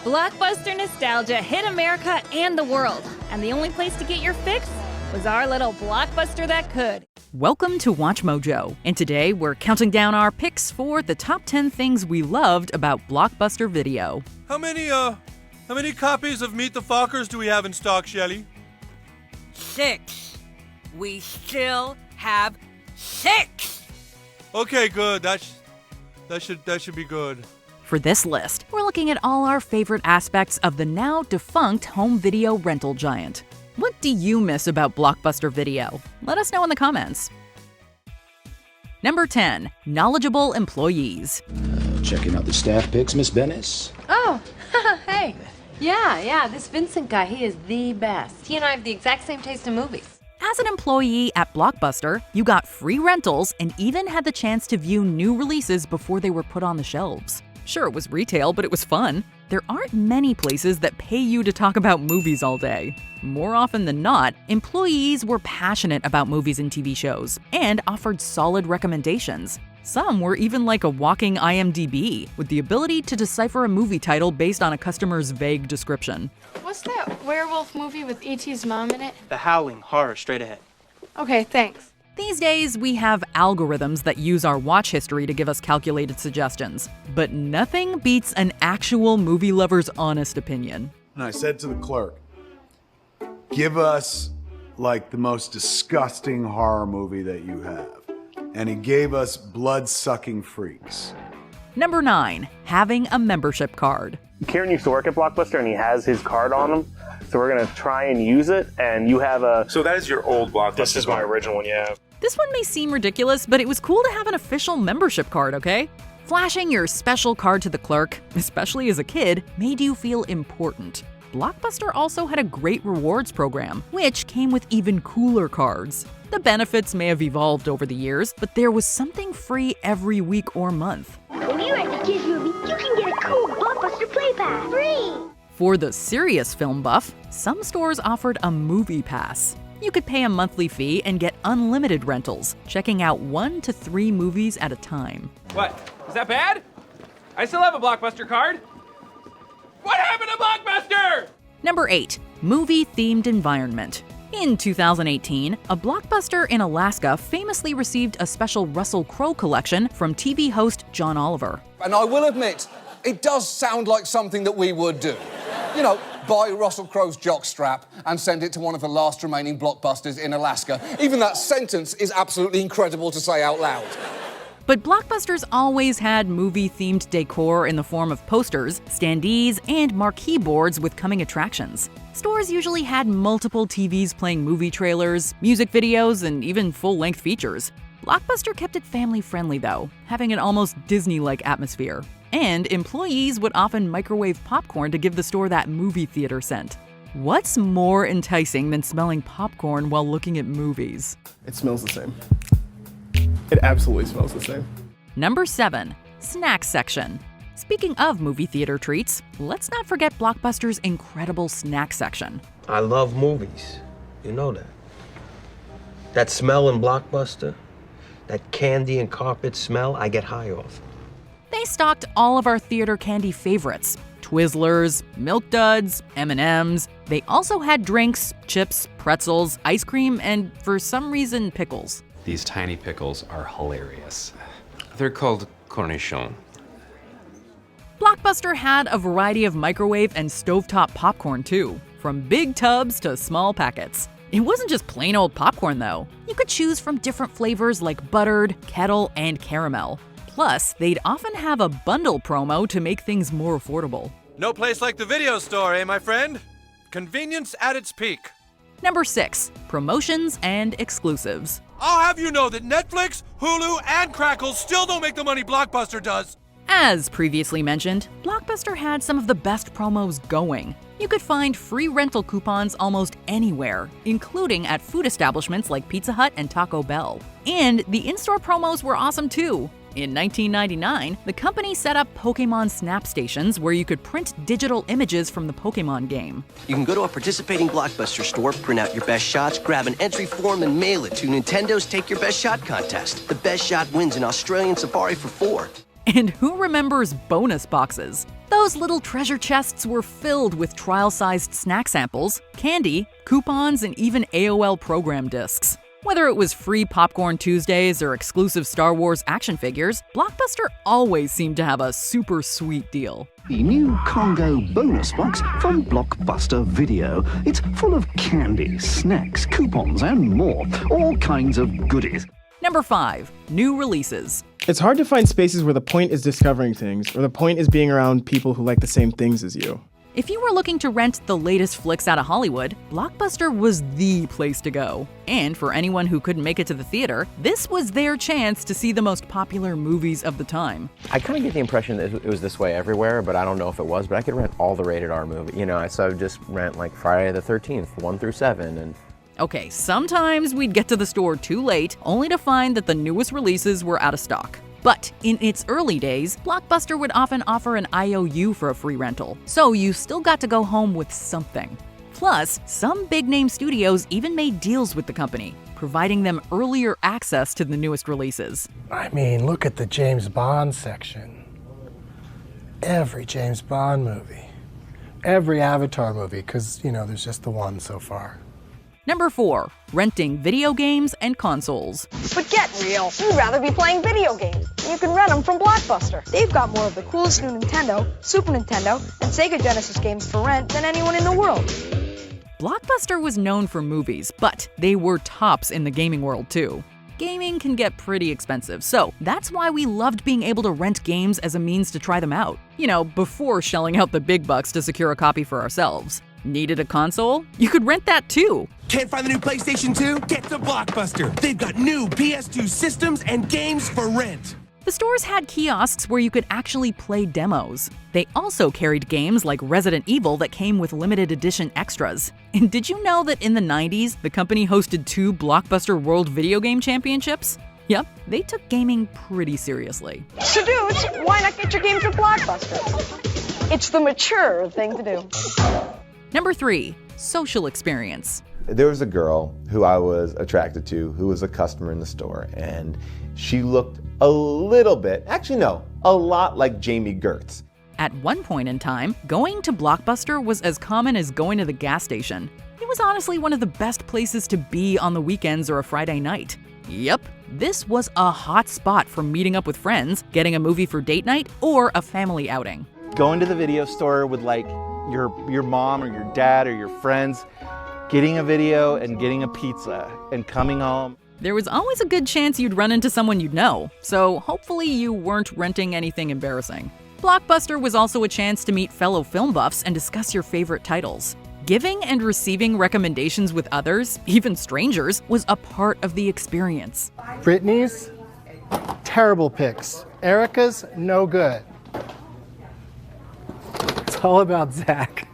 Blockbuster nostalgia hit America and the world, and the only place to get your fix was our little Blockbuster that could. Welcome to Watch Mojo, and today we're counting down our picks for the top 10 things we loved about Blockbuster Video. How many copies of Meet the Fockers do we have in stock, Shelly? 6. We still have 6. Okay, good. That should be good. For this list, we're looking at all our favorite aspects of the now defunct home video rental giant. What do you miss about Blockbuster Video? Let us know in the comments. Number 10. Knowledgeable employees. Checking out the staff picks, Miss Bennis. Oh, hey. Yeah, this Vincent guy, he is the best. He and I have the exact same taste in movies. As an employee at Blockbuster, you got free rentals and even had the chance to view new releases before they were put on the shelves. Sure, it was retail, but it was fun. There aren't many places that pay you to talk about movies all day. More often than not, employees were passionate about movies and TV shows and offered solid recommendations. Some were even like a walking IMDb, with the ability to decipher a movie title based on a customer's vague description. What's that werewolf movie with E.T.'s mom in it? The Howling, horror, straight ahead. Okay, thanks. These days, we have algorithms that use our watch history to give us calculated suggestions. But nothing beats an actual movie lover's honest opinion. And I said to the clerk, give us, the most disgusting horror movie that you have. And he gave us Blood-Sucking Freaks. Number 9. Having a membership card. Kieran used to work at Blockbuster and he has his card on him. So we're going to try and use it, and you have a... So that is your old Blockbuster? This is my original one, yeah. This one may seem ridiculous, but it was cool to have an official membership card, okay? Flashing your special card to the clerk, especially as a kid, made you feel important. Blockbuster also had a great rewards program, which came with even cooler cards. The benefits may have evolved over the years, but there was something free every week or month. If you're at the Kids Movie, you can get a cool Blockbuster Play Pass free! For the serious film buff, some stores offered a movie pass. You could pay a monthly fee and get unlimited rentals, checking out 1 to 3 movies at a time. What? Is that bad? I still have a Blockbuster card. What happened to Blockbuster? Number 8. Movie-themed environment. In 2018, a Blockbuster in Alaska famously received a special Russell Crowe collection from TV host John Oliver. And I will admit, it does sound like something that we would do. You know, buy Russell Crowe's jockstrap and send it to one of the last remaining Blockbusters in Alaska. Even that sentence is absolutely incredible to say out loud. But Blockbusters always had movie-themed decor in the form of posters, standees, and marquee boards with coming attractions. Stores usually had multiple TVs playing movie trailers, music videos, and even full-length features. Blockbuster kept it family-friendly, though, having an almost Disney-like atmosphere. And employees would often microwave popcorn to give the store that movie theater scent. What's more enticing than smelling popcorn while looking at movies? It smells the same. It absolutely smells the same. Number 7. Snack section. Speaking of movie theater treats, let's not forget Blockbuster's incredible snack section. I love movies. You know that. That smell in Blockbuster, that candy and carpet smell, I get high off. They stocked all of our theater candy favorites. Twizzlers, Milk Duds, M&Ms. They also had drinks, chips, pretzels, ice cream, and for some reason, pickles. These tiny pickles are hilarious. They're called cornichons. Blockbuster had a variety of microwave and stovetop popcorn too, from big tubs to small packets. It wasn't just plain old popcorn though. You could choose from different flavors like buttered, kettle, and caramel. Plus, they'd often have a bundle promo to make things more affordable. No place like the video store, eh, my friend? Convenience at its peak. Number 6. Promotions and exclusives. I'll have you know that Netflix, Hulu, and Crackle still don't make the money Blockbuster does. As previously mentioned, Blockbuster had some of the best promos going. You could find free rental coupons almost anywhere, including at food establishments like Pizza Hut and Taco Bell. And the in-store promos were awesome too. In 1999, the company set up Pokemon Snap stations where you could print digital images from the Pokemon game. You can go to a participating Blockbuster store, print out your best shots, grab an entry form, and mail it to Nintendo's Take Your Best Shot contest. The best shot wins an Australian safari for 4. And who remembers bonus boxes? Those little treasure chests were filled with trial-sized snack samples, candy, coupons, and even AOL program discs. Whether it was free Popcorn Tuesdays or exclusive Star Wars action figures, Blockbuster always seemed to have a super sweet deal. The new Congo bonus box from Blockbuster Video. It's full of candy, snacks, coupons, and more. All kinds of goodies. Number 5. New releases. It's hard to find spaces where the point is discovering things, or the point is being around people who like the same things as you. If you were looking to rent the latest flicks out of Hollywood, Blockbuster was the place to go. And for anyone who couldn't make it to the theater, this was their chance to see the most popular movies of the time. I kind of get the impression that it was this way everywhere, but I don't know if it was, but I could rent all the rated R movies. You know, so I would just rent like Friday the 13th, 1 through 7, and Okay, sometimes we'd get to the store too late, only to find that the newest releases were out of stock. But in its early days, Blockbuster would often offer an IOU for a free rental, so you still got to go home with something. Plus, some big-name studios even made deals with the company, providing them earlier access to the newest releases. I mean, look at the James Bond section. Every James Bond movie. Every Avatar movie, because, you know, there's just the one so far. Number 4. Renting video games and consoles. But get real. You'd rather be playing video games. You can rent them from Blockbuster. They've got more of the coolest new Nintendo, Super Nintendo, and Sega Genesis games for rent than anyone in the world. Blockbuster was known for movies, but they were tops in the gaming world too. Gaming can get pretty expensive, so that's why we loved being able to rent games as a means to try them out. You know, before shelling out the big bucks to secure a copy for ourselves. Needed a console? You could rent that too. Can't find the new PlayStation 2? Get to Blockbuster. They've got new PS2 systems and games for rent. The stores had kiosks where you could actually play demos. They also carried games like Resident Evil that came with limited edition extras. And did you know that in the 90s, the company hosted 2 Blockbuster World Video Game Championships? Yep, they took gaming pretty seriously. So dudes, why not get your games at Blockbuster? It's the mature thing to do. Number 3. Social experience. There was a girl who I was attracted to who was a customer in the store, and she looked a little bit, actually no, a lot like Jamie Gertz. At one point in time, going to Blockbuster was as common as going to the gas station. It was honestly one of the best places to be on the weekends or a Friday night. Yep, this was a hot spot for meeting up with friends, getting a movie for date night, or a family outing. Going to the video store with like your mom or your dad or your friends, getting a video and getting a pizza and coming home. There was always a good chance you'd run into someone you'd know, so hopefully you weren't renting anything embarrassing. Blockbuster was also a chance to meet fellow film buffs and discuss your favorite titles. Giving and receiving recommendations with others, even strangers, was a part of the experience. Brittany's, terrible picks. Erica's, no good. It's all about Zach.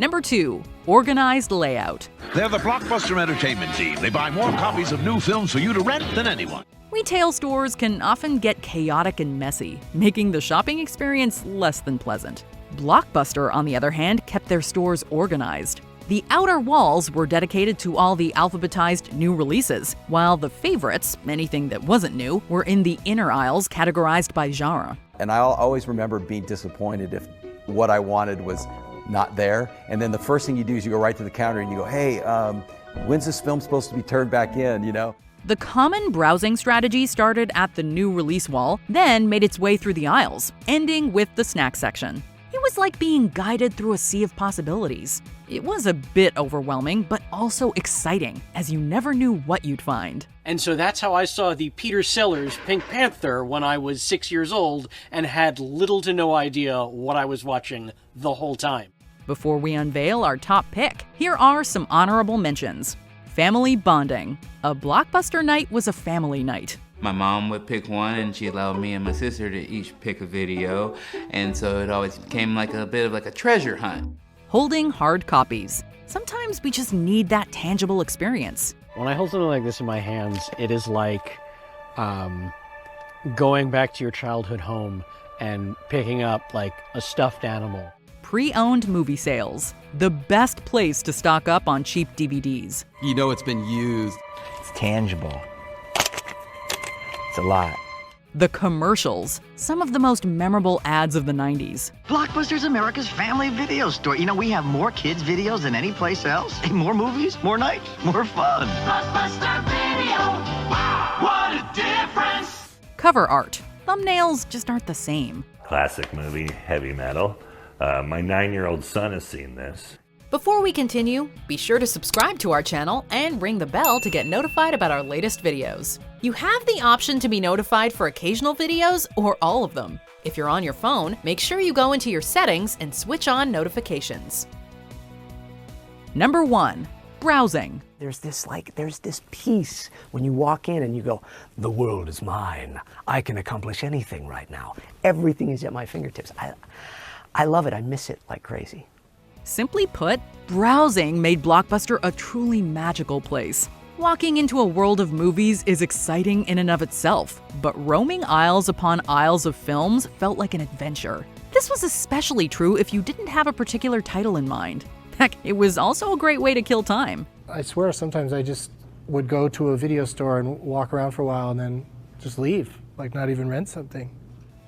Number 2. Organized layout. They're the Blockbuster Entertainment team. They buy more copies of new films for you to rent than anyone. Retail stores can often get chaotic and messy, making the shopping experience less than pleasant. Blockbuster, on the other hand, kept their stores organized. The outer walls were dedicated to all the alphabetized new releases, while the favorites, anything that wasn't new, were in the inner aisles categorized by genre. And I'll always remember being disappointed if what I wanted was not there. And then the first thing you do is you go right to the counter and you go, hey, when's this film supposed to be turned back in, you know? The common browsing strategy started at the new release wall, then made its way through the aisles, ending with the snack section. It was like being guided through a sea of possibilities. It was a bit overwhelming, but also exciting, as you never knew what you'd find. And so that's how I saw the Peter Sellers Pink Panther when I was 6 years old and had little to no idea what I was watching the whole time. Before we unveil our top pick, here are some honorable mentions. Family bonding. A Blockbuster night was a family night. My mom would pick one, and she allowed me and my sister to each pick a video, and so it always became like a bit of like a treasure hunt. Holding hard copies. Sometimes we just need that tangible experience. When I hold something like this in my hands, it is like going back to your childhood home and picking up like a stuffed animal. Pre-owned movie sales. The best place to stock up on cheap DVDs. You know it's been used. It's tangible. It's a lot. The commercials, some of the most memorable ads of the 90s. Blockbuster's America's family video store. You know, we have more kids' videos than any place else. More movies, more nights, more fun. Blockbuster Video. Wow, what a difference! Cover art. Thumbnails just aren't the same. Classic movie, Heavy Metal. My 9-year-old son has seen this. Before we continue, be sure to subscribe to our channel and ring the bell to get notified about our latest videos. You have the option to be notified for occasional videos or all of them. If you're on your phone, make sure you go into your settings and switch on notifications. Number 1. Browsing. There's this peace when you walk in and you go, the world is mine. I can accomplish anything right now. Everything is at my fingertips. I love it. I miss it like crazy. Simply put, browsing made Blockbuster a truly magical place. Walking into a world of movies is exciting in and of itself, but roaming aisles upon aisles of films felt like an adventure. This was especially true if you didn't have a particular title in mind. Heck, it was also a great way to kill time. I swear sometimes I just would go to a video store and walk around for a while and then just leave, like not even rent something.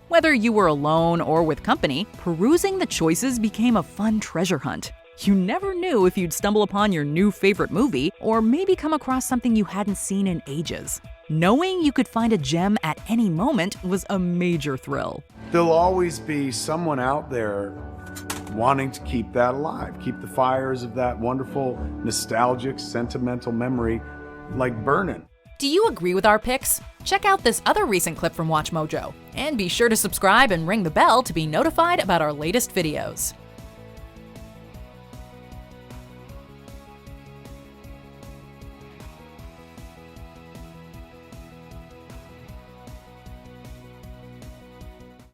Whether you were alone or with company, perusing the choices became a fun treasure hunt. You never knew if you'd stumble upon your new favorite movie or maybe come across something you hadn't seen in ages. Knowing you could find a gem at any moment was a major thrill. There'll always be someone out there wanting to keep that alive, keep the fires of that wonderful, nostalgic, sentimental memory like burning. Do you agree with our picks? Check out this other recent clip from WatchMojo, and be sure to subscribe and ring the bell to be notified about our latest videos.